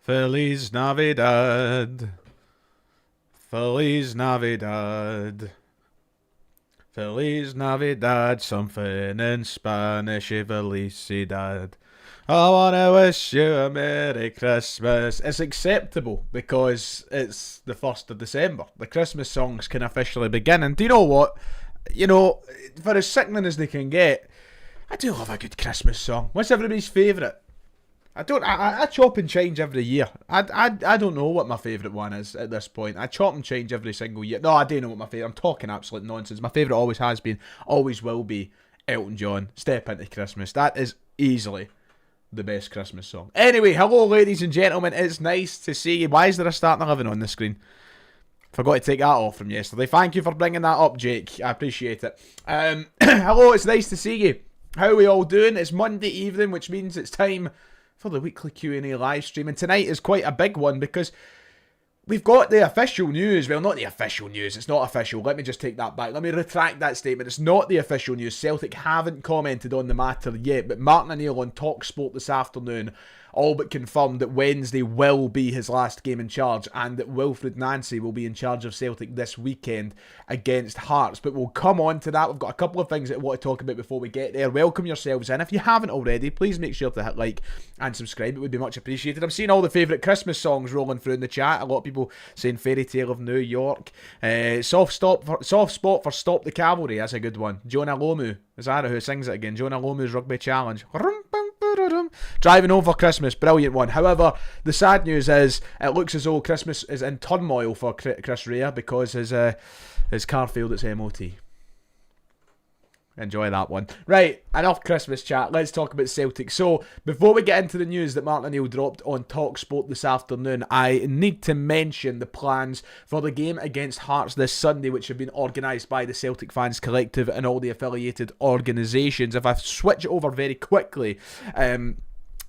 Feliz Navidad. Feliz Navidad. Feliz Navidad. Something in Spanish. Felicidad. I wanna wish you a Merry Christmas. It's acceptable because it's the 1st of December. The Christmas songs can officially begin. And do you know what? You know, for as sickening as they can get, I do love a good Christmas song. What's everybody's favourite? I chop and change every year. I don't know what my favourite one is at this point. I chop and change every single year. No, I do know what my favourite. I'm talking absolute nonsense. My favourite always has been, always will be, Elton John. Step Into Christmas. That is easily the best Christmas song. Anyway, hello ladies and gentlemen. It's nice to see you. Why is there a starting 11 on the screen? Forgot to take that off from yesterday. Thank you for bringing that up, Jake. I appreciate it. Hello, it's nice to see you. How are we all doing? It's Monday evening, which means it's time for the weekly Q&A live stream. And tonight is quite a big one because we've got the official news. Well, not the official news. It's not official. Let me just take that back. Let me retract that statement. It's not the official news. Celtic haven't commented on the matter yet, but Martin O'Neill on TalkSport this afternoon all but confirmed that Wednesday will be his last game in charge and that Wilfred Nancy will be in charge of Celtic this weekend against Hearts. But we'll come on to that. We've got a couple of things that I want to talk about before we get there. Welcome yourselves in. If you haven't already, please make sure to hit like and subscribe. It would be much appreciated. I'm seeing all the favourite Christmas songs rolling through in the chat. A lot of people saying Fairy Tale of New York. Soft spot for Stop the Cavalry. That's a good one. Jonah Lomu. Is that who sings it again? Jonah Lomu's Rugby Challenge. Driving Home for Christmas, brilliant one. However, the sad news is it looks as though Christmas is in turmoil for Chris Rea because his car failed its MOT. Enjoy that one. Right, enough Christmas chat. Let's talk about Celtic. So, before we get into the news that Martin O'Neill dropped on TalkSport this afternoon, I need to mention the plans for the game against Hearts this Sunday, which have been organised by the Celtic Fans Collective and all the affiliated organisations. If I switch over very quickly,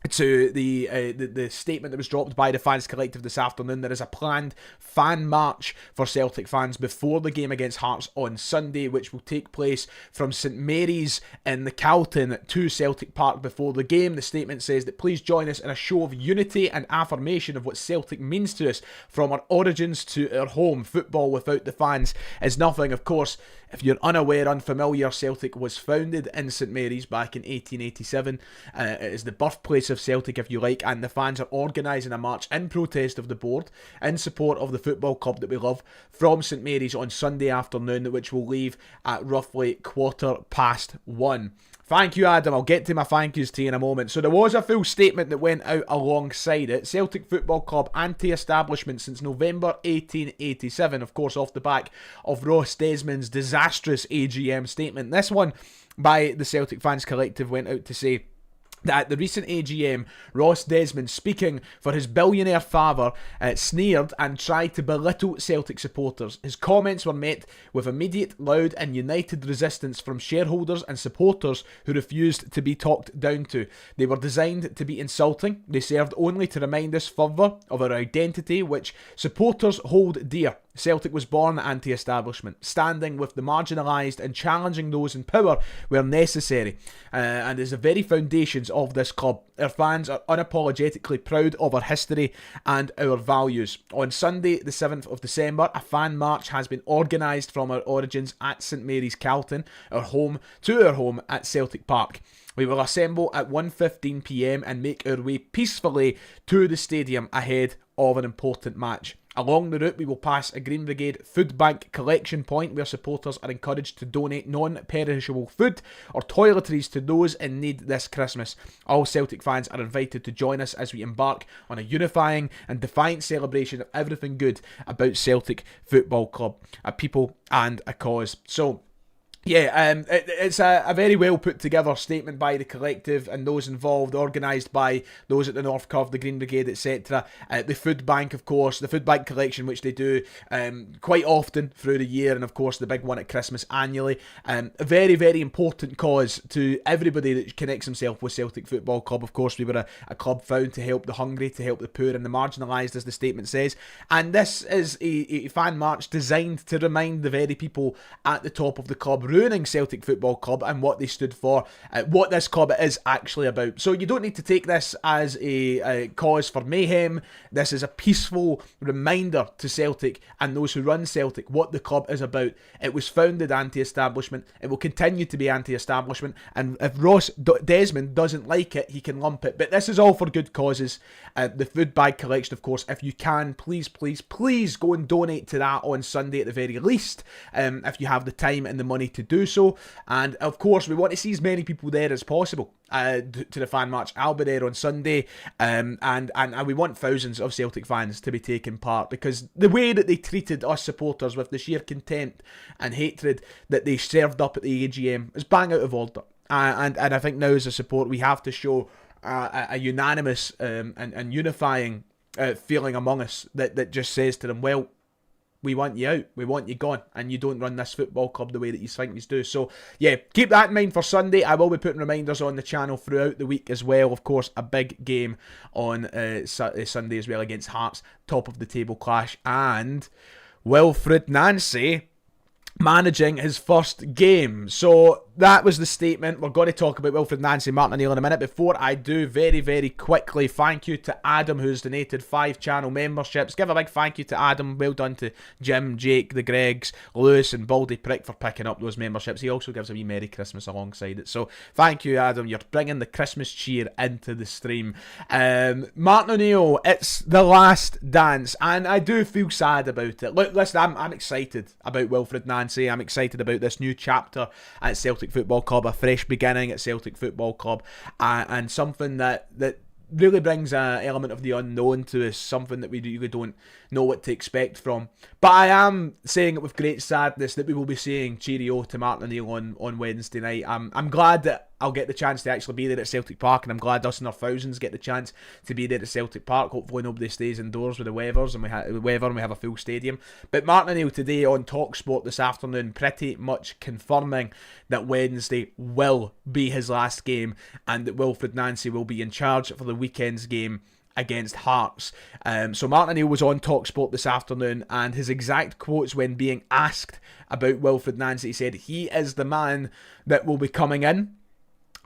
to the statement that was dropped by the Fans Collective this afternoon, there is a planned fan march for Celtic fans before the game against Hearts on Sunday, which will take place from St Mary's in the Calton to Celtic Park before the game. The statement says that please join us in a show of unity and affirmation of what Celtic means to us from our origins to our home. Football without the fans is nothing. Of course, if you're unaware, unfamiliar, Celtic was founded in St Mary's back in 1887. It is the birthplace of Celtic, if you like, and the fans are organising a march in protest of the board in support of the football club that we love from St Mary's on Sunday afternoon, which will leave at roughly 1:15. Thank you, Adam. I'll get to my thank yous to you in a moment. So there was a full statement that went out alongside it. Celtic Football Club anti-establishment since November 1887, of course, off the back of Ross Desmond's disastrous AGM statement. This one by the Celtic Fans Collective went out to say that at the recent AGM, Ross Desmond, speaking for his billionaire father, sneered and tried to belittle Celtic supporters. His comments were met with immediate, loud and united resistance from shareholders and supporters who refused to be talked down to. They were designed to be insulting. They served only to remind us further of our identity, which supporters hold dear. Celtic was born anti-establishment, standing with the marginalised and challenging those in power where necessary, and is the very foundations of this club. Our fans are unapologetically proud of our history and our values. On Sunday, the 7th of December, a fan march has been organised from our origins at St Mary's Calton, our home, to our home at Celtic Park. We will assemble at 1:15 p.m. and make our way peacefully to the stadium ahead of an important match. Along the route, we will pass a Green Brigade food bank collection point where supporters are encouraged to donate non-perishable food or toiletries to those in need this Christmas. All Celtic fans are invited to join us as we embark on a unifying and defiant celebration of everything good about Celtic Football Club, a people and a cause. So, yeah, it's a very well put together statement by the collective and those involved, organised by those at the North Curve, the Green Brigade, etc. The food bank, of course, the food bank collection, which they do quite often through the year, and of course the big one at Christmas annually. A very, very important cause to everybody that connects himself with Celtic Football Club. Of course, we were a club found to help the hungry, to help the poor and the marginalised, as the statement says. And this is a fan march designed to remind the very people at the top of the club, ruining Celtic Football Club and what they stood for, what this club is actually about. So you don't need to take this as a cause for mayhem. This is a peaceful reminder to Celtic and those who run Celtic what the club is about. It was founded anti-establishment. It will continue to be anti-establishment. And if Ross Desmond doesn't like it, he can lump it. But this is all for good causes. The food bag collection, of course, if you can, please go and donate to that on Sunday at the very least, if you have the time and the money to do so. And of course, we want to see as many people there as possible to the fan march. I'll be there on Sunday, and we want thousands of Celtic fans to be taking part, because the way that they treated us supporters with the sheer contempt and hatred that they served up at the AGM is bang out of order. And I think now as a support we have to show a unanimous and unifying feeling among us that just says to them, well, we want you out, we want you gone, and you don't run this football club the way that you think you do. So yeah, keep that in mind for Sunday. I will be putting reminders on the channel throughout the week as well. Of course, a big game on Sunday as well against Hearts, top of the table clash, and Wilfried Nancy managing his first game. So that was the statement. We're going to talk about Wilfried Nancy, Martin O'Neill in a minute. Before I do, very quickly, thank you to Adam, who's donated 5 channel memberships. Give a big thank you to Adam. Well done to Jim, Jake, the Gregs, Lewis and Baldy Prick for picking up those memberships. He also gives a wee Merry Christmas alongside it. So thank you, Adam. You're bringing the Christmas cheer into the stream. Martin O'Neill, it's the last dance, and I do feel sad about it. Look, listen, I'm excited about Wilfried Nancy. I'm excited about this new chapter at Celtic Football Club, a fresh beginning at Celtic Football Club, and something that really brings an element of the unknown to us, something that we really don't know what to expect from. But I am saying it with great sadness that we will be saying cheerio to Martin O'Neill on Wednesday night. I'm glad that I'll get the chance to actually be there at Celtic Park, and I'm glad us and our thousands get the chance to be there at Celtic Park. Hopefully nobody stays indoors with the weathers and we have a full stadium. But Martin O'Neill today on TalkSport this afternoon pretty much confirming that Wednesday will be his last game and that Wilfried Nancy will be in charge for the weekend's game against Hearts. So Martin O'Neill was on TalkSport this afternoon, and his exact quotes when being asked about Wilfried Nancy, he said, "He is the man that will be coming in.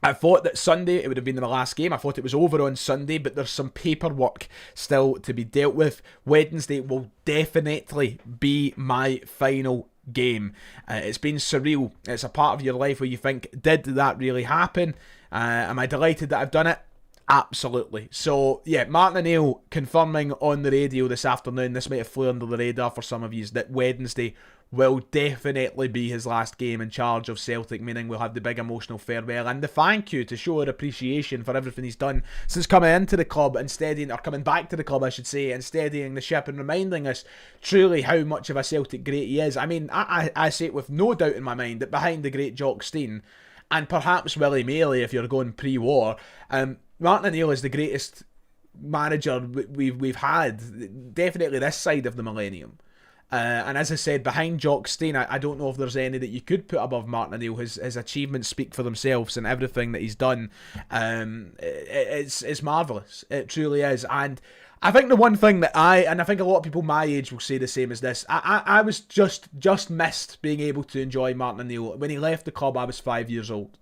I thought that Sunday it would have been the last game. I thought it was over on Sunday, but there's some paperwork still to be dealt with. Wednesday will definitely be my final game. It's been surreal. It's a part of your life where you think, did that really happen? Am I delighted that I've done it? Absolutely." So yeah, Martin O'Neill confirming on the radio this afternoon, this might have flew under the radar for some of you, that Wednesday will definitely be his last game in charge of Celtic, meaning we'll have the big emotional farewell and the thank you to show our appreciation for everything he's done since coming into the club and coming back to the club, I should say, and steadying the ship and reminding us truly how much of a Celtic great he is. I mean, I say it with no doubt in my mind that behind the great Jock Stein and perhaps Willie Maley if you're going pre-war, Martin O'Neill is the greatest manager we've had, definitely this side of the millennium. And as I said, behind Jock Stein, I don't know if there's any that you could put above Martin O'Neill. His achievements speak for themselves, and everything that he's done, it's marvellous. It truly is. And I think the one thing that I think a lot of people my age will say the same as this, I was just missed being able to enjoy Martin O'Neill. When he left the club, I was 5 years old.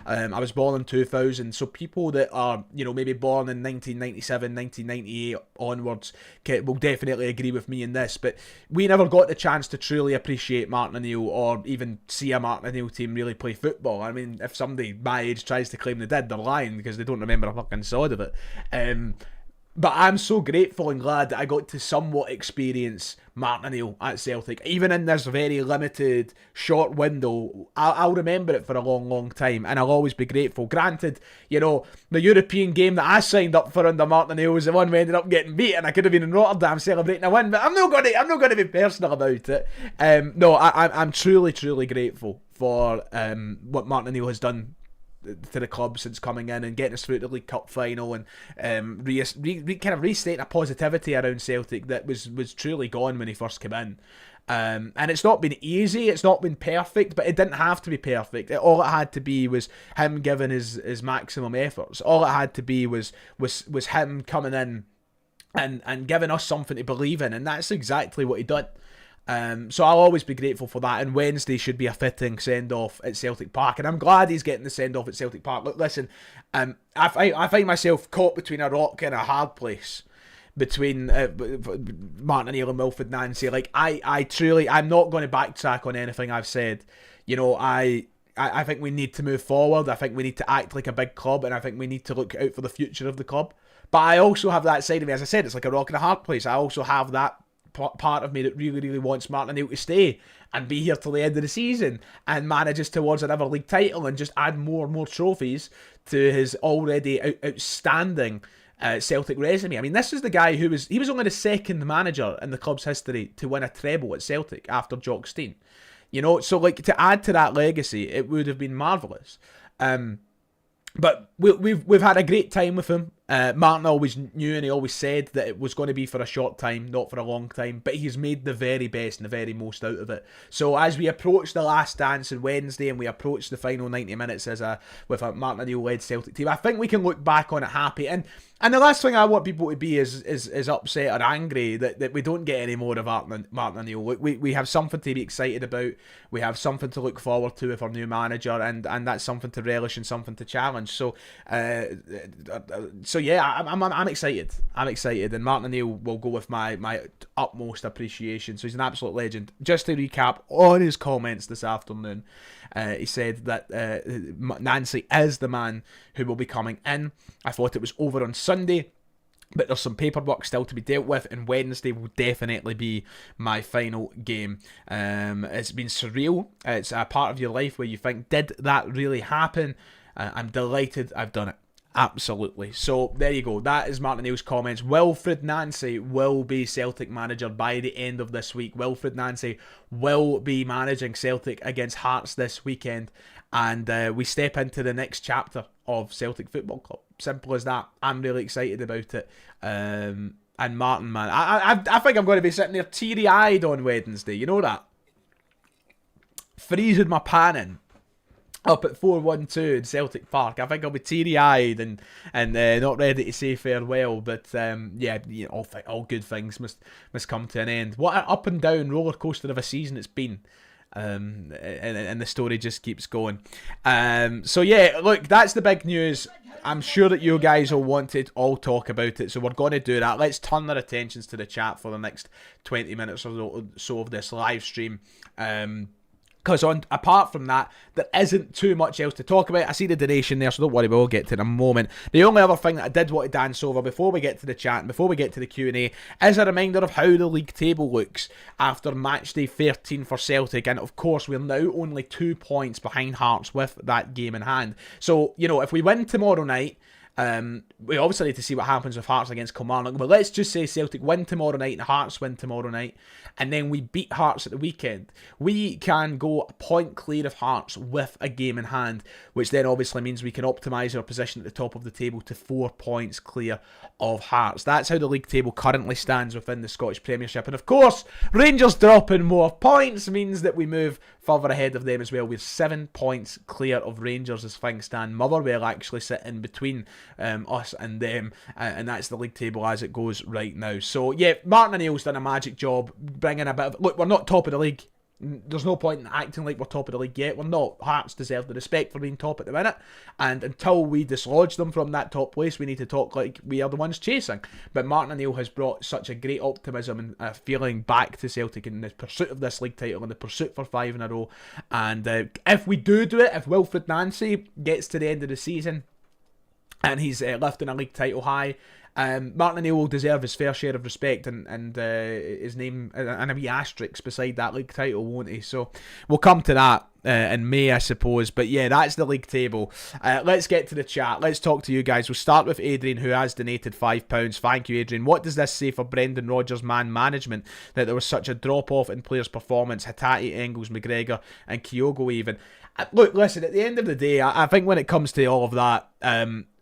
I was born in 2000, so people that are, maybe born in 1997, 1998 onwards will definitely agree with me in this, but we never got the chance to truly appreciate Martin O'Neill or even see a Martin O'Neill team really play football. I mean, if somebody my age tries to claim they did, they're lying because they don't remember a fucking sod of it. But I'm so grateful and glad that I got to somewhat experience Martin O'Neill at Celtic. Even in this very limited, short window, I'll remember it for a long time, and I'll always be grateful. Granted, the European game that I signed up for under Martin O'Neill was the one we ended up getting beat, and I could have been in Rotterdam celebrating a win, but I'm not going to be personal about it. No, I'm truly grateful for what Martin O'Neill has done to the club since coming in and getting us through to the League Cup final, and kind of restating a positivity around Celtic that was truly gone when he first came in. And it's not been easy, it's not been perfect, but it didn't have to be perfect. All it had to be was him giving his maximum efforts. All it had to be was him coming in and giving us something to believe in, and that's exactly what he done. So I'll always be grateful for that, and Wednesday should be a fitting send-off at Celtic Park, and I'm glad he's getting the send-off at Celtic Park. Look, listen, I find myself caught between a rock and a hard place between Martin O'Neill and Wilfred Nancy. Like, I truly, I'm not going to backtrack on anything I've said. You know, I think we need to move forward. I think we need to act like a big club, and I think we need to look out for the future of the club. But I also have that side of me, as I said, it's like a rock and a hard place. I also have that part of me that really, really wants Martin O'Neill to stay and be here till the end of the season and manages towards another league title and just add more and more trophies to his already outstanding Celtic resume. I mean, this is the guy who was only the second manager in the club's history to win a treble at Celtic after Jock Stein. You know, so like to add to that legacy, it would have been marvellous. But we've had a great time with him. Martin always knew and he always said that it was going to be for a short time, not for a long time. But he's made the very best and the very most out of it. So as we approach the last dance on Wednesday and we approach the final 90 minutes with a Martin O'Neill-led Celtic team, I think we can look back on it happy. And the last thing I want people to be is upset or angry that we don't get any more of Martin O'Neill. We have something to be excited about. We have something to look forward to with our new manager, and that's something to relish and something to challenge. So yeah, I'm excited. I'm excited, and Martin O'Neill will go with my utmost appreciation. So he's an absolute legend. Just to recap on his comments this afternoon, he said that Nancy is the man who will be coming in. I thought it was over on Sunday, but there's some paperwork still to be dealt with, and Wednesday will definitely be my final game. It's been surreal. It's a part of your life where you think, did that really happen? I'm delighted I've done it. Absolutely. So there you go. That is Martin O'Neill's comments. Wilfred Nancy will be Celtic manager by the end of this week. Wilfred Nancy will be managing Celtic against Hearts this weekend, and we step into the next chapter of Celtic Football Club. Simple as that. I'm really excited about it. And Martin, man, I think I'm going to be sitting there teary-eyed on Wednesday. You know that? Freezing my pan in up at 4-1-2 in Celtic Park. I think I'll be teary-eyed and not ready to say farewell. But yeah, you know, all good things must come to an end. What an up and down roller coaster of a season it's been. And the story just keeps going. So yeah, look, that's the big news. I'm sure that you guys will want to all talk about it, so we're going to do that. Let's turn our attentions to the chat for the next 20 minutes or so of this live stream. Because apart from that, there isn't too much else to talk about. I see the donation there, so don't worry, we'll get to it in a moment. The only other thing that I did want to dance over before we get to the chat and before we get to the Q&A is a reminder of how the league table looks after match day 13 for Celtic. And of course, we're now only 2 points behind Hearts with that game in hand. So, you know, if we win tomorrow night, we obviously need to see what happens with Hearts against Kilmarnock, but let's just say Celtic win tomorrow night and Hearts win tomorrow night, and then we beat Hearts at the weekend. We can go a point clear of Hearts with a game in hand, which then obviously means we can optimise our position at the top of the table to 4 points clear of Hearts. That's how the league table currently stands within the Scottish Premiership, and of course, Rangers dropping more points means that we move further ahead of them as well. We're 7 points clear of Rangers as things stand. Motherwell actually sit in between us and them, and that's the league table as it goes right now. So yeah, Martin O'Neill's done a magic job bringing a bit of... Look, we're not top of the league. There's no point in acting like we're top of the league yet. We're not. Hearts deserve the respect for being top at the minute, and until we dislodge them from that top place, we need to talk like we are the ones chasing. But Martin O'Neill has brought such a great optimism and a feeling back to Celtic in the pursuit of this league title and the pursuit for 5 in a row. And if we do it, if Wilfred Nancy gets to the end of the season and he's lifting a league title high, Martin O'Neill will deserve his fair share of respect and his name and a wee asterisk beside that league title, won't he? So we'll come to that in May, I suppose. But yeah, that's the league table. Let's get to the chat. Let's talk to you guys. We'll start with Adrian, who has donated £5. Thank you, Adrian. What does this say for Brendan Rodgers' man management that there was such a drop-off in players' performance? Hatate, Engels, McGregor and Kyogo even. Look, listen, at the end of the day, I think when it comes to all of that,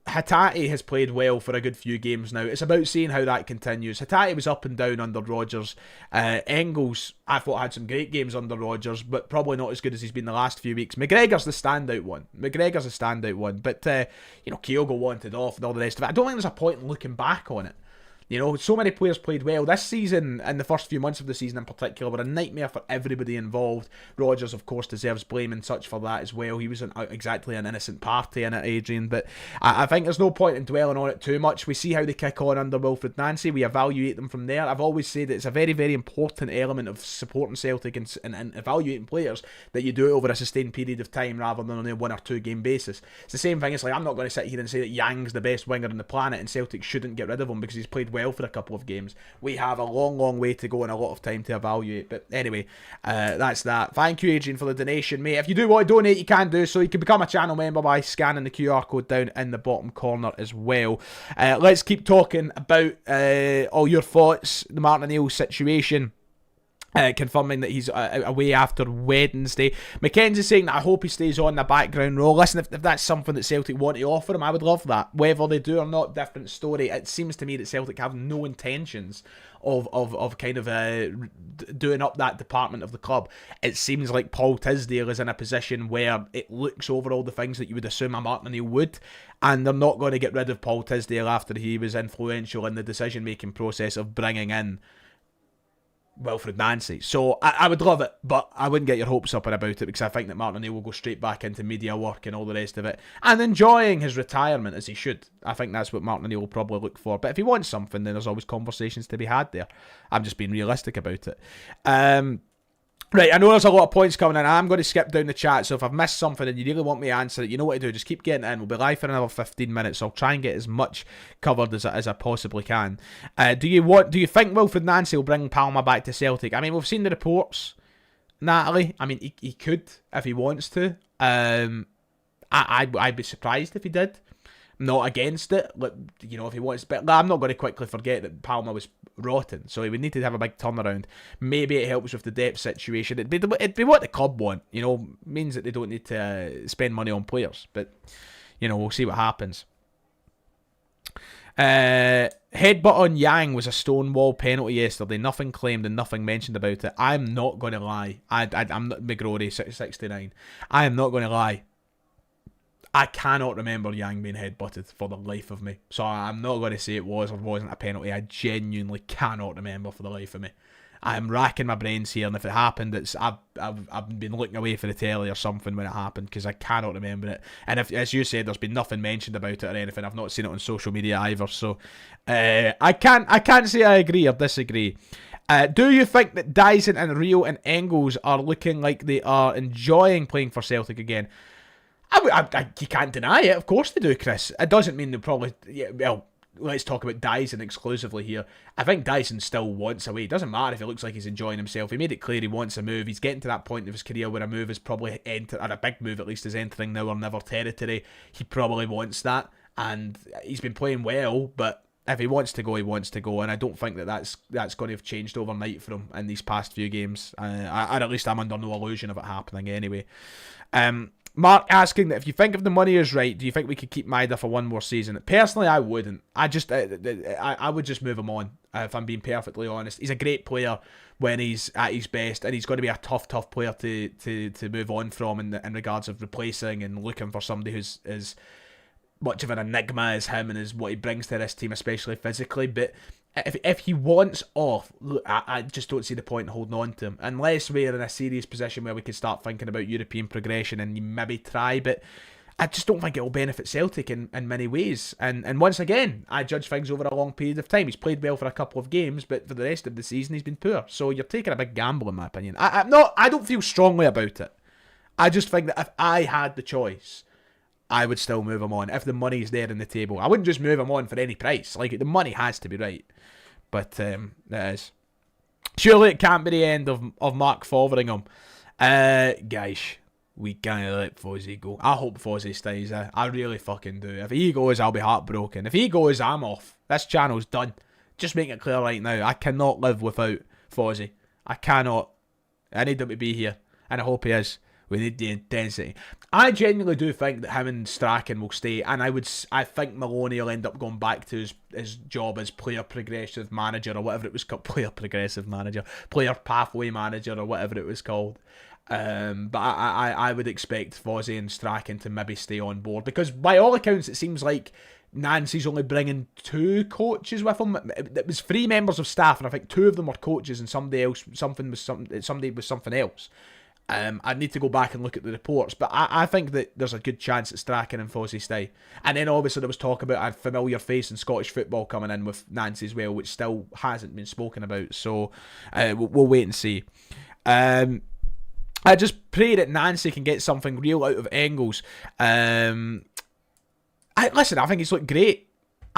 Hatate has played well for a good few games now. It's about seeing how that continues. Hatate was up and down under Rodgers. Engels, I thought, had some great games under Rodgers, but probably not as good as he's been the last few weeks. McGregor's the standout one. But, you know, Kyogo wanted off and all the rest of it. I don't think there's a point in looking back on it. You know, so many players played well this season, and the first few months of the season in particular were a nightmare for everybody involved. Rodgers, of course, deserves blame and such for that as well. He wasn't exactly an innocent party in it, Adrian, but I think there's no point in dwelling on it too much. We see how they kick on under Wilfred Nancy. We evaluate them from there. I've always said that it's a very, very important element of supporting Celtic and evaluating players that you do it over a sustained period of time rather than on a 1 or 2 game basis. It's the same thing. It's like, I'm not going to sit here and say that Yang's the best winger on the planet and Celtic shouldn't get rid of him because he's played well for a couple of games. We have a long, long way to go and a lot of time to evaluate. But anyway, that's that. Thank you, Adrian, for the donation, mate. If you do want to donate, you can do so. You can become a channel member by scanning the QR code down in the bottom corner as well. Let's keep talking about all your thoughts, the Martin Neill situation. Confirming that he's away after Wednesday. Mackenzie's saying that I hope he stays on the background role. Listen, if that's something that Celtic want to offer him, I would love that. Whether they do or not, different story. It seems to me that Celtic have no intentions of kind of doing up that department of the club. It seems like Paul Tisdale is in a position where it looks over all the things that you would assume a Martin O'Neill would, and they're not going to get rid of Paul Tisdale after he was influential in the decision-making process of bringing in Wilfred Nancy. So I would love it, but I wouldn't get your hopes up about it because I think that Martin O'Neill will go straight back into media work and all the rest of it and enjoying his retirement as he should. I think that's what Martin O'Neill will probably look for. But if he wants something, then there's always conversations to be had there. I'm just being realistic about it. Right, I know there's a lot of points coming in. I'm going to skip down the chat, so if I've missed something and you really want me to answer it, you know what to do. Just keep getting it in. We'll be live for another 15 minutes. I'll try and get as much covered as I possibly can. Do you think Wilfred Nancy will bring Palmer back to Celtic? I mean, we've seen the reports, Natalie. I mean, he could if he wants to. I'd be surprised if he did. Not against it, you know, if he wants, but I'm not going to quickly forget that Palmer was rotten, so he would need to have a big turnaround. Maybe it helps with the depth situation. It'd be what the club want, you know, means that they don't need to spend money on players, but, you know, we'll see what happens. Headbutt on Yang was a stonewall penalty yesterday. Nothing claimed and nothing mentioned about it. I'm not going to lie. I'm not McGrory 69. I am not going to lie. I cannot remember Yang being headbutted for the life of me. So I'm not going to say it was or wasn't a penalty. I genuinely cannot remember for the life of me. I'm racking my brains here, and if it happened, I've been looking away for the telly or something when it happened because I cannot remember it. And if, as you said, there's been nothing mentioned about it or anything. I've not seen it on social media either. So I can't say I agree or disagree. Do you think that Dyson and Rio and Engels are looking like they are enjoying playing for Celtic again? You can't deny it. Of course they do, Chris. It doesn't mean they'll probably... Yeah, well, let's talk about Dyson exclusively here. I think Dyson still wants away. It doesn't matter if he looks like he's enjoying himself. He made it clear he wants a move. He's getting to that point of his career where a move is probably... or a big move, at least, is entering now or never territory. He probably wants that. And he's been playing well, but if he wants to go, he wants to go. And I don't think that that's going to have changed overnight for him in these past few games. Or at least I'm under no illusion of it happening anyway. Mark asking that if you think if the money is right, do you think we could keep Maida for one more season? Personally, I wouldn't. I would just move him on, if I'm being perfectly honest. He's a great player when he's at his best, and he's going to be a tough player to move on from in regards of replacing and looking for somebody who's as much of an enigma as him and as what he brings to this team, especially physically. But if he wants off, look, I just don't see the point in holding on to him. Unless we're in a serious position where we can start thinking about European progression and you maybe try, but I just don't think it will benefit Celtic in many ways. And once again, I judge things over a long period of time. He's played well for a couple of games, but for the rest of the season, he's been poor. So you're taking a big gamble, in my opinion. I don't feel strongly about it. I just think that if I had the choice, I would still move him on if the money's there in the table. I wouldn't just move him on for any price. Like, the money has to be right. But it is. Surely it can't be the end of Mark Fotheringham. Guys, we can't let Fozzie go. I hope Fozzie stays. I really fucking do. If he goes, I'll be heartbroken. If he goes, I'm off. This channel's done. Just make it clear right now. I cannot live without Fozzie. I cannot. I need him to be here. And I hope he is. We need the intensity. I genuinely do think that him and Strachan will stay, and I think Maloney will end up going back to his job as player progressive manager or whatever it was called. Player progressive manager, player pathway manager or whatever it was called. But I would expect Fozzie and Strachan to maybe stay on board because by all accounts it seems like Nancy's only bringing 2 coaches with him. It was 3 members of staff, and I think 2 of them were coaches, and somebody was something else. I'd need to go back and look at the reports, but I think that there's a good chance that Strachan and Fossey stay. And then obviously there was talk about a familiar face in Scottish football coming in with Nancy as well, which still hasn't been spoken about. So we'll wait and see. I just pray that Nancy can get something real out of Engels. Listen, I think he's looked great.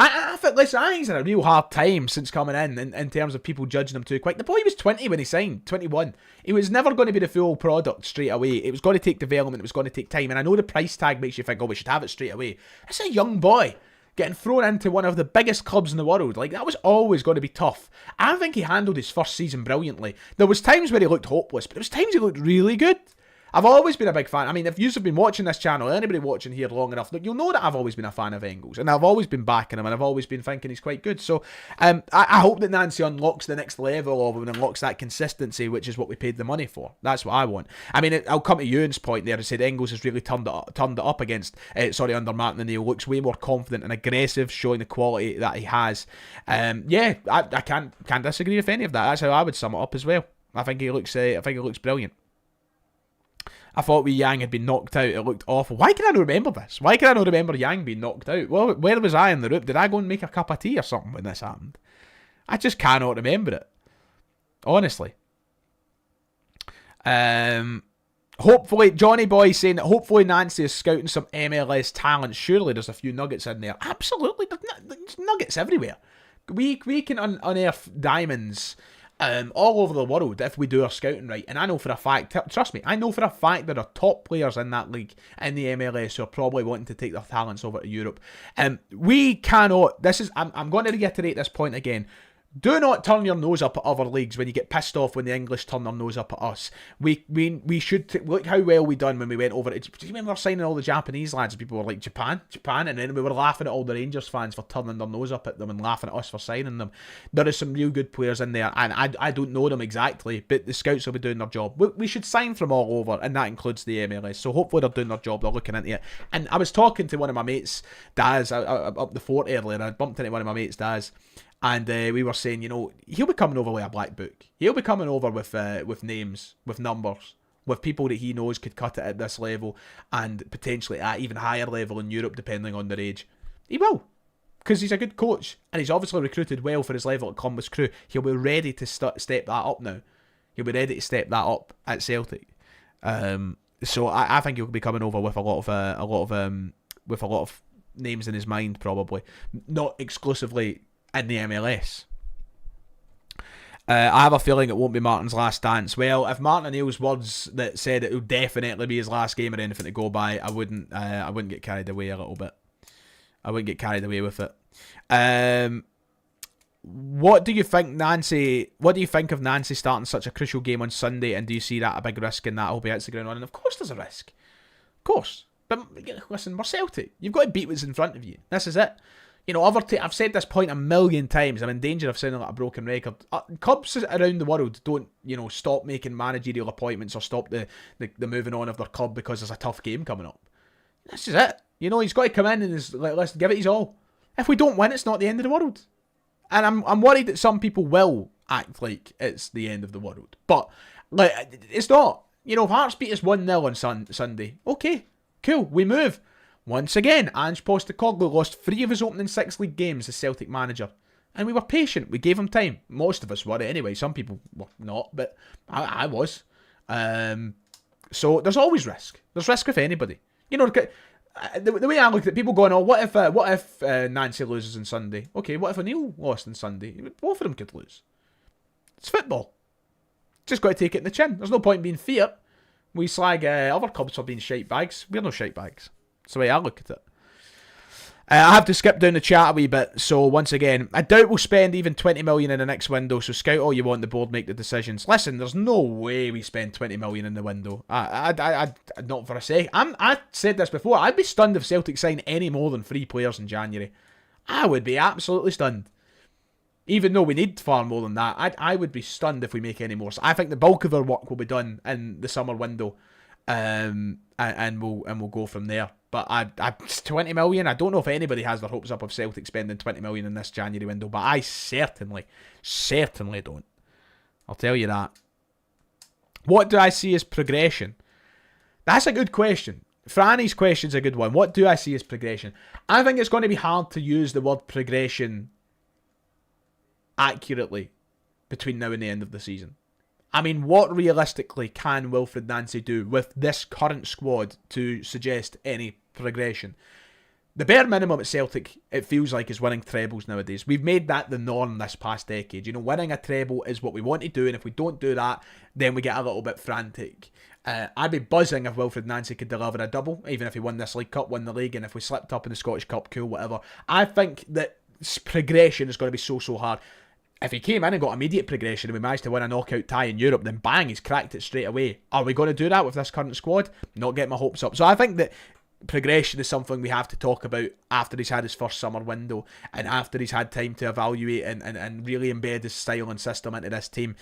I think he's had a real hard time since coming in terms of people judging him too quick. The boy was 20 when he signed, 21. He was never going to be the full product straight away. It was going to take development, it was going to take time. And I know the price tag makes you think, oh, we should have it straight away. It's a young boy getting thrown into one of the biggest clubs in the world. Like, that was always going to be tough. I think he handled his first season brilliantly. There was times where he looked hopeless, but there was times he looked really good. I've always been a big fan. I mean, if you've been watching this channel, anybody watching here long enough, you'll know that I've always been a fan of Engels, and I've always been backing him, and I've always been thinking he's quite good. So I hope that Nancy unlocks the next level of him and unlocks that consistency, which is what we paid the money for. That's what I want. I mean, I'll come to Ewan's point there and say Engels has really turned it up against, under Martin O'Neill. Looks way more confident and aggressive, showing the quality that he has. I can't disagree with any of that. That's how I would sum it up as well. I think he looks brilliant. I thought Yang had been knocked out. It looked awful. Why can I not remember this? Why can I not remember Yang being knocked out? Well, where was I in the room? Did I go and make a cup of tea or something when this happened? I just cannot remember it. Honestly. Hopefully, Johnny Boy saying that hopefully Nancy is scouting some MLS talent. Surely there's a few nuggets in there. Absolutely. There's nuggets everywhere. We can unearth diamonds all over the world if we do our scouting right. And I know for a fact, trust me, I know for a fact there are top players in that league in the MLS who are probably wanting to take their talents over to Europe. We cannot, I'm going to reiterate this point again. Do not turn your nose up at other leagues when you get pissed off when the English turn their nose up at us. We should look how well we done when we went over. Do you remember signing all the Japanese lads? People were like, Japan, and then we were laughing at all the Rangers fans for turning their nose up at them and laughing at us for signing them. There is some real good players in there, and I don't know them exactly, but the scouts will be doing their job. We should sign from all over, and that includes the MLS. So hopefully they're doing their job. They're looking into it. And I was talking to one of my mates, Daz, up the fort earlier, and I bumped into one of my mates, Daz. And we were saying, he'll be coming over with a black book. He'll be coming over with names, with numbers, with people that he knows could cut it at this level and potentially at even higher level in Europe, depending on their age. He will, because he's a good coach and he's obviously recruited well for his level at Columbus Crew. He'll be ready to step that up now. He'll be ready to step that up at Celtic. So I think he'll be coming over with a lot of names in his mind, probably not exclusively in the MLS. I have a feeling it won't be Martin's last dance. Well, if Martin O'Neill's words that said it will definitely be his last game or anything to go by, I wouldn't get carried away a little bit. I wouldn't get carried away with it. What do you think of Nancy starting such a crucial game on Sunday, and do you see that a big risk in that, albeit it's the ground running? Of course there's a risk. Of course. But listen, we're Celtic. You've got to beat what's in front of you. This is it. I've said this point a million times. I'm in danger of sounding like a broken record. Clubs around the world don't, stop making managerial appointments or stop the moving on of their club because there's a tough game coming up. This is it. He's got to come in and let's give it his all. If we don't win, it's not the end of the world. And I'm worried that some people will act like it's the end of the world. But it's not. If Hearts beat us 1-0 on Sunday, okay, cool, we move. Once again, Ange Postecoglou lost 3 of his opening 6 league games as Celtic manager. And we were patient. We gave him time. Most of us were anyway. Some people were not, but I was. So there's always risk. There's risk with anybody. The way I look at it, people going, what if Nancy loses on Sunday? Okay, what if O'Neill lost on Sunday? Both of them could lose. It's football. Just got to take it in the chin. There's no point in being fear. We slag other clubs for being shite bags. We're no shite bags. That's the way I look at it. I have to skip down the chat a wee bit, so once again, I doubt we'll spend even 20 million in the next window, so scout all you want, the board make the decisions. Listen, there's no way we spend 20 million in the window. I not for a sec. I said this before, I'd be stunned if Celtic signed any more than 3 players in January. I would be absolutely stunned. Even though we need far more than that, I would be stunned if we make any more. So I think the bulk of our work will be done in the summer window, and we'll go from there. But it's 20 million. I don't know if anybody has their hopes up of Celtic spending 20 million in this January window, but I certainly don't. I'll tell you that. What do I see as progression? That's a good question. Franny's question's a good one. What do I see as progression? I think it's going to be hard to use the word progression accurately between now and the end of the season. I mean, what realistically can Wilfred Nancy do with this current squad to suggest any progression? The bare minimum at Celtic, it feels like, is winning trebles nowadays. We've made that the norm this past decade. You know, winning a treble is what we want to do, and if we don't do that, then we get a little bit frantic. I'd be buzzing if Wilfred Nancy could deliver a double, even if he won this League Cup, won the league, and if we slipped up in the Scottish Cup, cool, whatever. I think that progression is going to be so hard. If he came in and got immediate progression and we managed to win a knockout tie in Europe, then bang, he's cracked it straight away. Are we going to do that with this current squad? Not getting my hopes up. So I think that progression is something we have to talk about after he's had his first summer window and after he's had time to evaluate and really embed his style and system into this team.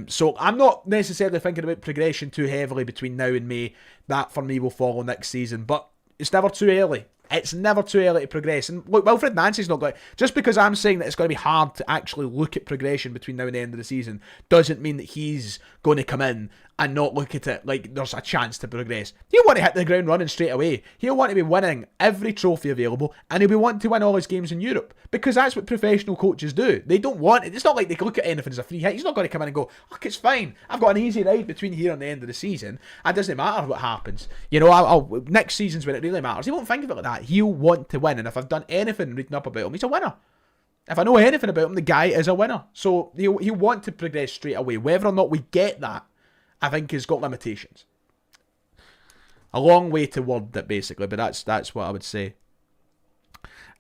So I'm not necessarily thinking about progression too heavily between now and May. That for me will follow next season, but it's never too early. It's never too early to progress. And look, Wilfred Nancy's not going to... Just because I'm saying that it's going to be hard to actually look at progression between now and the end of the season doesn't mean that he's going to come in and not look at it like there's a chance to progress. He'll want to hit the ground running straight away. He'll want to be winning every trophy available, and he'll be wanting to win all his games in Europe, because that's what professional coaches do. They don't want it. It's not like they look at anything as a free hit. He's not going to come in and go, look, it's fine. I've got an easy ride between here and the end of the season. It doesn't matter what happens. You know, next season's when it really matters. He won't think of it like that. He'll want to win, and if I've done anything reading up about him, he's a winner. If I know anything about him, the guy is a winner. So he'll want to progress straight away. Whether or not we get that, I think has got limitations. A long way to word that, basically, but that's what I would say.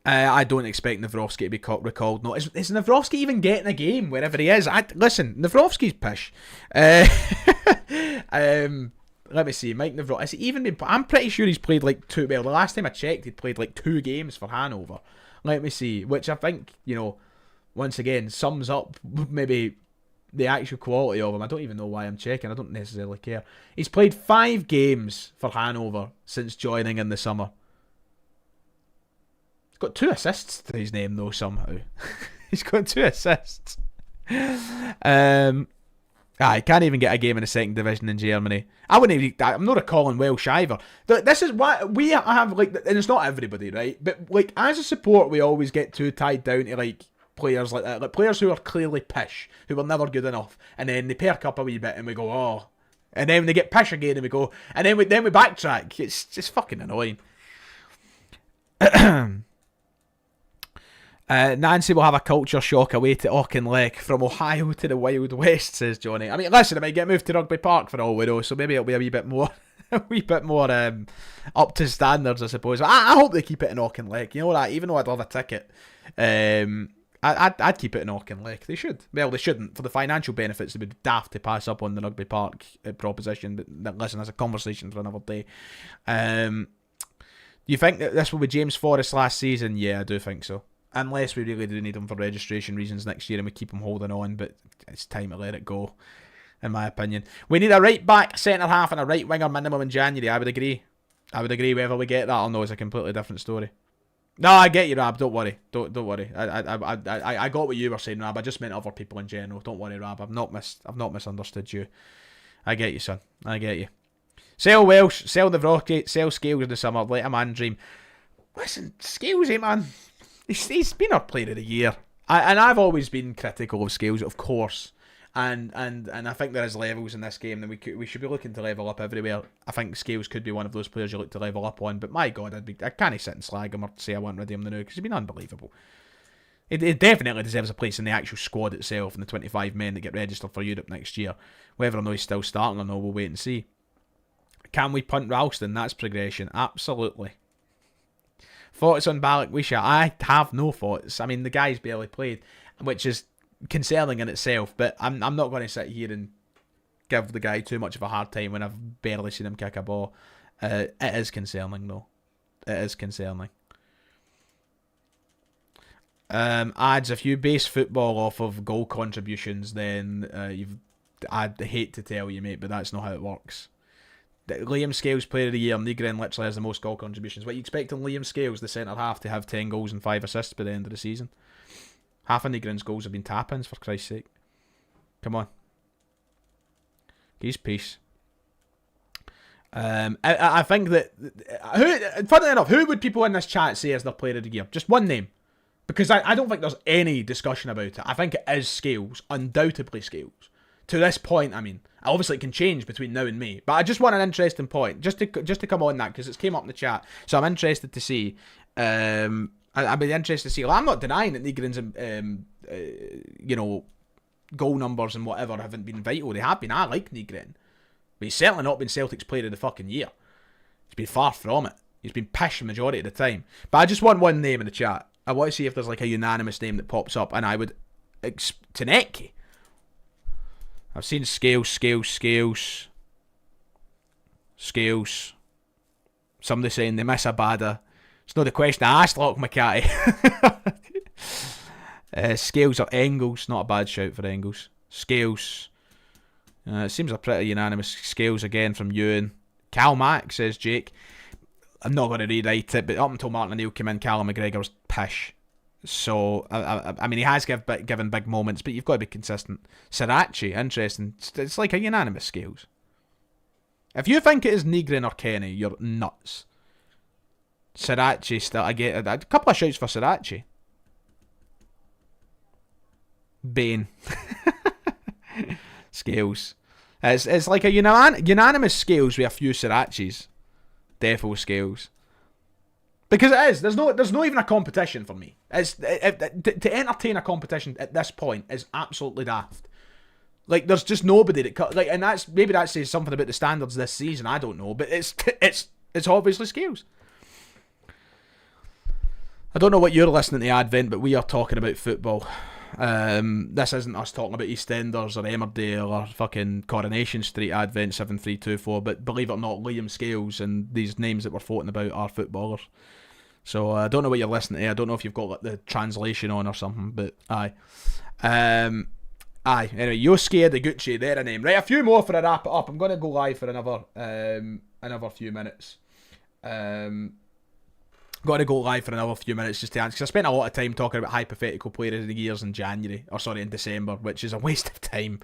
I don't expect Nawrocki to be recalled. No, is Nawrocki even getting a game wherever he is? Listen, Nawrocki's pish. Let me see, Mike Nawrocki. Has he even been? I'm pretty sure he's played like two. Well, the last time I checked, he'd played like 2 games for Hanover. Let me see, which I think, you know, once again sums up maybe the actual quality of him. I don't even know why I'm checking. I don't necessarily care. He's played 5 games for Hanover since joining in the summer. He's got 2 assists to his name though somehow. He's got 2 assists. He can't even get a game in the second division in Germany. I'm not a Colin Welsh either. This is why we have, like, and it's not everybody, right? But like, as a support, we always get too tied down to like players like that, like players who are clearly pish, who were never good enough, and then they perk up a wee bit, and we go, oh, and then they get pish again, and we go, and then we backtrack. It's just fucking annoying. Nancy will have a culture shock away to Auchinleck. From Ohio to the Wild West, says Johnny. I mean, listen, I might get moved to Rugby Park for all we know, so maybe it'll be a wee bit more up to standards, I suppose. I hope they keep it in Auchinleck. You know that, even though I'd love a ticket, I'd keep it in Auchinleck. They should. Well, they shouldn't. For the financial benefits, they would daft to pass up on the Rugby Park proposition. But listen, that's a conversation for another day. You think that this will be James Forrest last season? Yeah, I do think so. Unless we really do need him for registration reasons next year and we keep him holding on, but it's time to let it go, in my opinion. We need a right back, centre half and a right winger minimum in January. I would agree. Whether we get that or no is a completely different story. No, I get you, Rab. Don't worry. Don't worry. I got what you were saying, Rab. I just meant other people in general. Don't worry, Rab. I've not misunderstood you. I get you, son. I get you. Sell Welsh, sell Nawrocki, sell Scales in the summer. Let a man dream. Listen, Scales, man. He's been our player of the year. I've always been critical of Scales, of course. And I think there is levels in this game that we should be looking to level up everywhere. I think Scales could be one of those players you look to level up on. But my God, I can't sit and slag him or say I want rid of him now, because he's been unbelievable. It definitely deserves a place in the actual squad itself and the 25 men that get registered for Europe next year. Whether or not he's still starting or not, we'll wait and see. Can we punt Ralston? That's progression. Absolutely. Thoughts on Balak Wisha? I have no thoughts. I mean, the guy's barely played, which is concerning in itself, but I'm not going to sit here and give the guy too much of a hard time when I've barely seen him kick a ball. It is concerning, though. It is concerning. Adds, if you base football off of goal contributions, then I'd hate to tell you, mate, but that's not how it works. Liam Scales Player of the Year. Nygren literally has the most goal contributions. What you expecting Liam Scales, the centre half, to have 10 goals and 5 assists by the end of the season? Half of Nygren's goals have been tap-ins, for Christ's sake. Come on. He's peace. I think that... Funnily enough, who would people in this chat say is their Player of the Year? Just one name. Because I don't think there's any discussion about it. I think it is Scales. Undoubtedly Scales. To this point, I mean. Obviously, it can change between now and May. But I just want an interesting point. Just to come on that, because it's came up in the chat. So I'm interested to see... I'd be interested to see... Well, I'm not denying that Nygren's... goal numbers and whatever haven't been vital. They have been. I like Nygren. But he's certainly not been Celtic's Player of the fucking Year. He's been far from it. He's been pish the majority of the time. But I just want one name in the chat. I want to see if there's like a unanimous name that pops up. And I would... Taneki. I've seen Scales. Somebody saying they miss a bada. It's not the question I asked, Lock McCarty. Scales or Engels. Not a bad shout for Engels. Scales. It seems a pretty unanimous Scales again from Ewan. Cal Mack, says Jake. I'm not going to rewrite it, but up until Martin O'Neill came in, Callum McGregor was pish. So, I mean, he has given big moments, but you've got to be consistent. Sriracha, interesting. It's like a unanimous Scales. If you think it is Nygren or Kenny, you're nuts. Sriracha still, I get a couple of shouts for Sriracha. Bane. Scales. It's like a unanimous Scales with a few Srirachas. Defo Scales. Because it is. There's no even a competition for me. To entertain a competition at this point is absolutely daft. Like, there's just nobody that like, and maybe that says something about the standards this season. I don't know, but it's obviously Scales. I don't know what you're listening to Advent, but we are talking about football. This isn't us talking about EastEnders or Emmerdale or fucking Coronation Street Advent 7324, but believe it or not, Liam Scales and these names that we're floating about are footballers. So I don't know what you're listening to. I don't know if you've got like, the translation on or something, but aye. Anyway, Yosuke the Gucci, they're a name. Right, a few more for a wrap it up. I'm going to go live for another few minutes. Got to go live for another few minutes just to answer, because I spent a lot of time talking about hypothetical Player of the Years in December, which is a waste of time.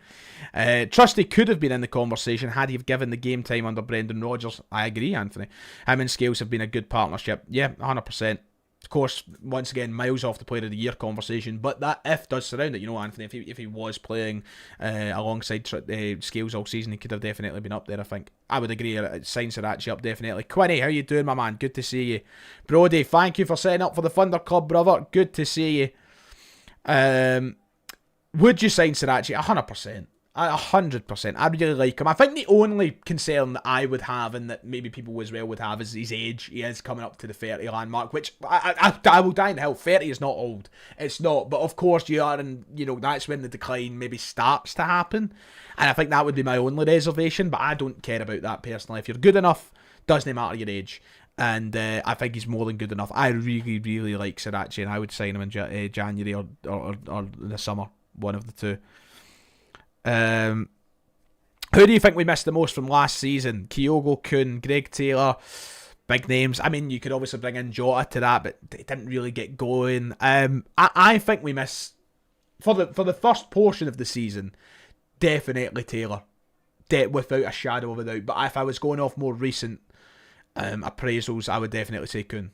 Trusty could have been in the conversation had he given the game time under Brendan Rodgers. I agree, Anthony. Him and Scales have been a good partnership. Yeah, 100%. Of course, once again, miles off the Player of the Year conversation, but that if does surround it. You know, Anthony, if he was playing alongside Scales all season, he could have definitely been up there, I think. I would agree. Signs are actually up, definitely. Quinny, how you doing, my man? Good to see you. Brody, thank you for setting up for the Thunder Club, brother. Good to see you. Would you sign Sriracha? 100%. 100%. I really like him. I think the only concern that I would have, and that maybe people as well would have, is his age. He is coming up to the 30 landmark, which I will die in hell. 30 is not old. It's not. But of course you are, and that's when the decline maybe starts to happen. And I think that would be my only reservation, but I don't care about that personally. If you're good enough, doesn't matter your age. And I think he's more than good enough. I really, really like Sriracha, and I would sign him in January or the summer. One of the two. Who do you think we missed the most from last season? Kyogo, Kuhn, Greg Taylor, big names. I mean, you could obviously bring in Jota to that, but it didn't really get going. I think we missed, for the first portion of the season, definitely Taylor, without a shadow of a doubt. But if I was going off more recent appraisals, I would definitely say Kuhn.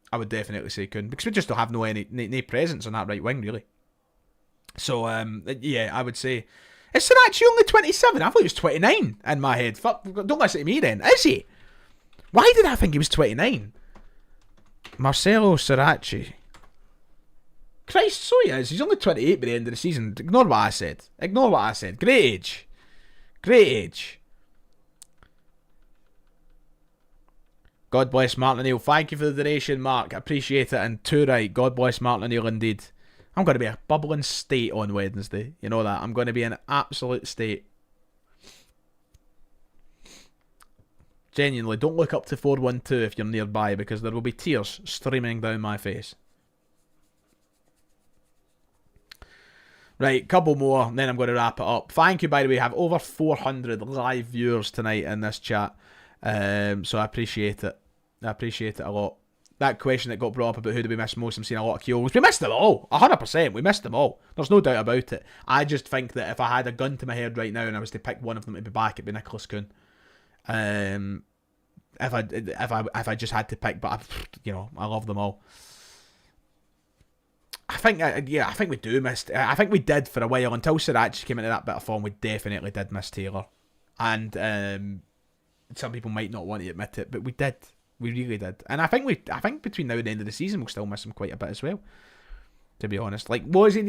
Because we just don't have no presence on that right wing, really. So yeah, I would say. Is Sriracha only 27? I thought he was 29 in my head. Fuck, don't listen to me then. Is he? Why did I think he was 29? Marcelo Sriracha. Christ, so he is. He's only 28 by the end of the season. Ignore what I said. Great age. God bless Martin O'Neill. Thank you for the donation, Mark. I appreciate it. And too right. God bless Martin O'Neill indeed. I'm going to be a bubbling state on Wednesday. You know that. I'm going to be in an absolute state. Genuinely, don't look up to 412 if you're nearby, because there will be tears streaming down my face. Right, couple more, and then I'm going to wrap it up. Thank you, by the way. I have over 400 live viewers tonight in this chat. So I appreciate it. I appreciate it a lot. That question that got brought up about who do we miss most, I'm seeing a lot of Keoghl's. We missed them all, 100%. We missed them all. There's no doubt about it. I just think that if I had a gun to my head right now and I was to pick one of them to be back, it'd be Nicholas Kuhn. If I just had to pick, but I love them all. I think we do miss. I think we did for a while until Sriracha came into that bit of form. We definitely did miss Taylor, and some people might not want to admit it, but we did. We really did. And I think between now and the end of the season we'll still miss him quite a bit as well. To be honest, like was he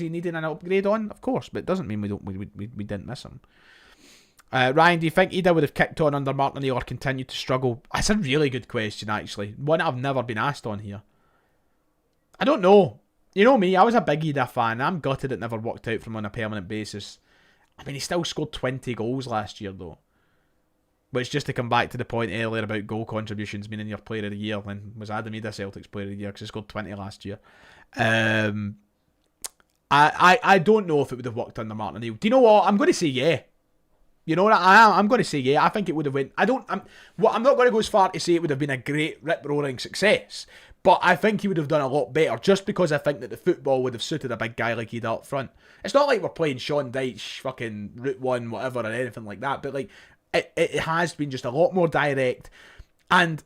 needing an upgrade on? Of course, but it doesn't mean we didn't miss him. Ryan, do you think Ida would have kicked on under Martin O'Neill or continued to struggle? That's a really good question, actually. One I've never been asked on here. I don't know. You know me, I was a big Ida fan. I'm gutted it never worked out for him on a permanent basis. I mean, he still scored 20 goals last year, though. Which, just to come back to the point earlier about goal contributions meaning your player of the year, then was Adam Ida Celtic's player of the year because he scored 20 last year. I don't know if it would have worked under Martin O'Neill. Do you know what? I'm going to say yeah. You know what? I'm going to say yeah. I think it would have went. I'm not going to go as far to say it would have been a great rip-roaring success. But I think he would have done a lot better just because I think that the football would have suited a big guy like Ida up front. It's not like we're playing Sean Dyche, fucking Route 1, whatever, or anything like that. But like, it has been just a lot more direct. And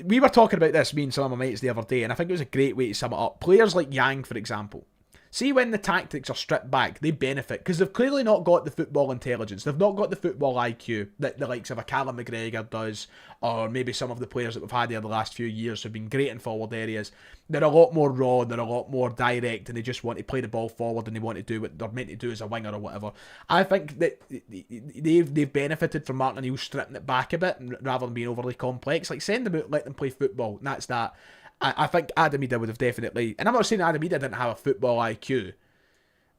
we were talking about this, me and some of my mates, the other day, and I think it was a great way to sum it up. Players like Yang, for example. See, when the tactics are stripped back, they benefit because they've clearly not got the football intelligence. They've not got the football IQ that the likes of a Callum McGregor does, or maybe some of the players that we've had here the last few years who've been great in forward areas. They're a lot more raw, they're a lot more direct, and they just want to play the ball forward and they want to do what they're meant to do as a winger or whatever. I think that they've benefited from Martin O'Neill stripping it back a bit rather than being overly complex. Like, send them out, let them play football, and that's that. I think Adam Ida would have definitely, and I'm not saying Adam Ida didn't have a football IQ,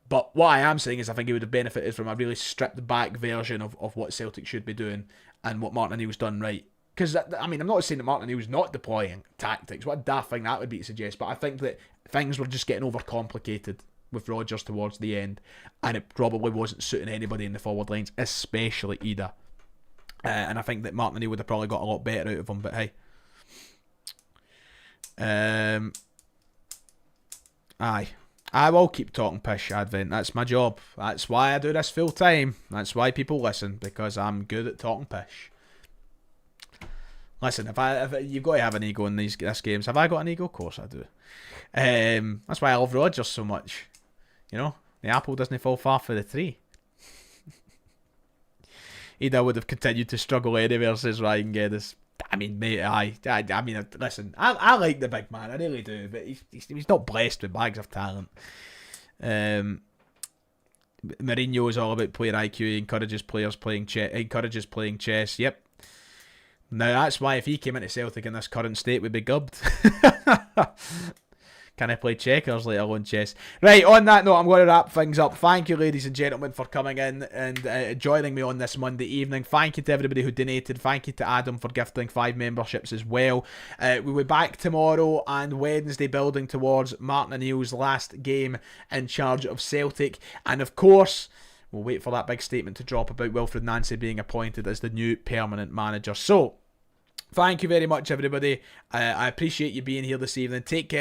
but what I am saying is I think he would have benefited from a really stripped back version of what Celtic should be doing and what Martin O'Neill's done right. Because, I mean, I'm not saying that Martin O'Neill's not deploying tactics. What a daft thing that would be to suggest. But I think that things were just getting overcomplicated with Rodgers towards the end, and it probably wasn't suiting anybody in the forward lines, especially Ida. And I think that Martin O'Neill would have probably got a lot better out of him, but hey. Aye. I will keep talking pish, Advent. That's my job. That's why I do this full time. That's why people listen, because I'm good at talking pish. Listen, if you've got to have an ego in this games. Have I got an ego? Of course I do. That's why I love Rodgers so much. You know, the apple doesn't fall far for the tree. Ida would have continued to struggle anywhere, says Ryan Geddes. I mean, mate, I mean, listen, I like the big man, I really do, but he's not blessed with bags of talent. Mourinho is all about player IQ. He encourages players playing chess. Yep. Now that's why if he came into Celtic in this current state, we'd be gubbed. Can I play checkers, let alone chess? Right, on that note, I'm going to wrap things up. Thank you, ladies and gentlemen, for coming in and joining me on this Monday evening. Thank you to everybody who donated. Thank you to Adam for gifting 5 memberships as well. We'll be back tomorrow and Wednesday building towards Martin O'Neill's last game in charge of Celtic. And of course, we'll wait for that big statement to drop about Wilfred Nancy being appointed as the new permanent manager. So, thank you very much, everybody. I appreciate you being here this evening. Take care.